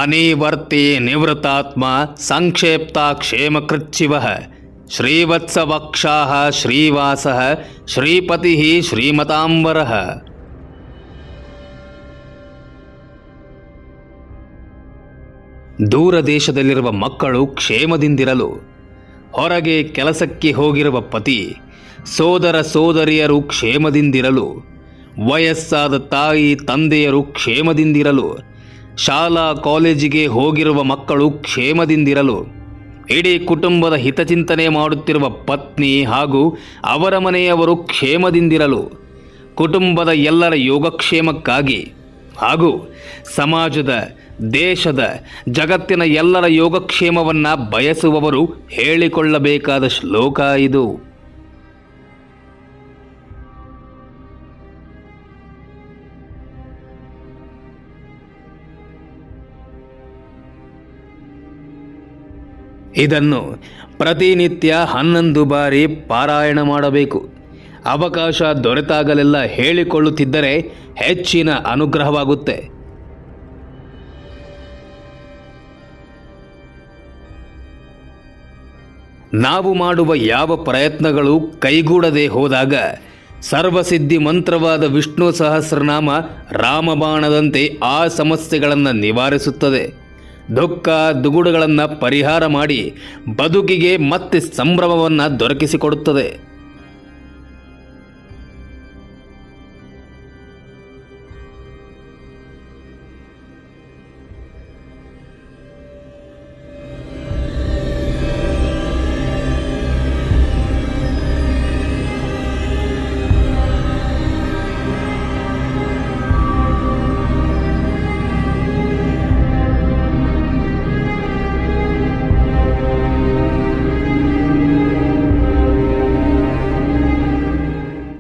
ಅನಿವರ್ತಿ ನಿವೃತ್ತಾತ್ಮ ಸಂಕ್ಷೇಪ್ತ ಕ್ಷೇಮಕೃಚ್ಚಿವಃ ಶ್ರೀವತ್ಸವಕ್ಷಾಃ ಶ್ರೀವಾಸಃ ಶ್ರೀಪತಿಃ ಶ್ರೀಮತಾಂಬರಃ. ದೂರ ದೇಶದಲ್ಲಿರುವ ಮಕ್ಕಳು ಕ್ಷೇಮದಿಂದಿರಲು, ಹೊರಗೆ ಕೆಲಸಕ್ಕೆ ಹೋಗಿರುವ ಪತಿ ಸೋದರ ಸೋದರಿಯರು ಕ್ಷೇಮದಿಂದಿರಲು, ವಯಸ್ಸಾದ ತಾಯಿ ತಂದೆಯರು ಕ್ಷೇಮದಿಂದಿರಲು, ಶಾಲಾ ಕಾಲೇಜಿಗೆ ಹೋಗಿರುವ ಮಕ್ಕಳು ಕ್ಷೇಮದಿಂದಿರಲು, ಇಡೀ ಕುಟುಂಬದ ಹಿತಚಿಂತನೆ ಮಾಡುತ್ತಿರುವ ಪತ್ನಿ ಹಾಗೂ ಅವರ ಮನೆಯವರು ಕ್ಷೇಮದಿಂದಿರಲು, ಕುಟುಂಬದ ಎಲ್ಲರ ಯೋಗಕ್ಷೇಮಕ್ಕಾಗಿ ಹಾಗೂ ಸಮಾಜದ, ದೇಶದ, ಜಗತ್ತಿನ ಎಲ್ಲರ ಯೋಗಕ್ಷೇಮವನ್ನು ಬಯಸುವವರು ಹೇಳಿಕೊಳ್ಳಬೇಕಾದ ಶ್ಲೋಕ ಇದು. ಇದನ್ನು ಪ್ರತಿನಿತ್ಯ 11 ಬಾರಿ ಪಾರಾಯಣ ಮಾಡಬೇಕು. ಅವಕಾಶ ದೊರೆತಾಗಲೆಲ್ಲ ಹೇಳಿಕೊಳ್ಳುತ್ತಿದ್ದರೆ ಹೆಚ್ಚಿನ ಅನುಗ್ರಹವಾಗುತ್ತೆ. ನಾವು ಮಾಡುವ ಯಾವ ಪ್ರಯತ್ನಗಳು ಕೈಗೂಡದೆ ಹೋದಾಗ ಸರ್ವಸಿದ್ಧಿ ಮಂತ್ರವಾದ ವಿಷ್ಣು ಸಹಸ್ರನಾಮ ರಾಮಬಾಣದಂತೆ ಆ ಸಮಸ್ಯೆಗಳನ್ನು ನಿವಾರಿಸುತ್ತದೆ. ದುಃಖ ದುಗುಡಗಳನ್ನು ಪರಿಹಾರ ಮಾಡಿ ಬದುಕಿಗೆ ಮತ್ತೆ ಸಂಭ್ರಮವನ್ನು ದೊರಕಿಸಿಕೊಡುತ್ತದೆ.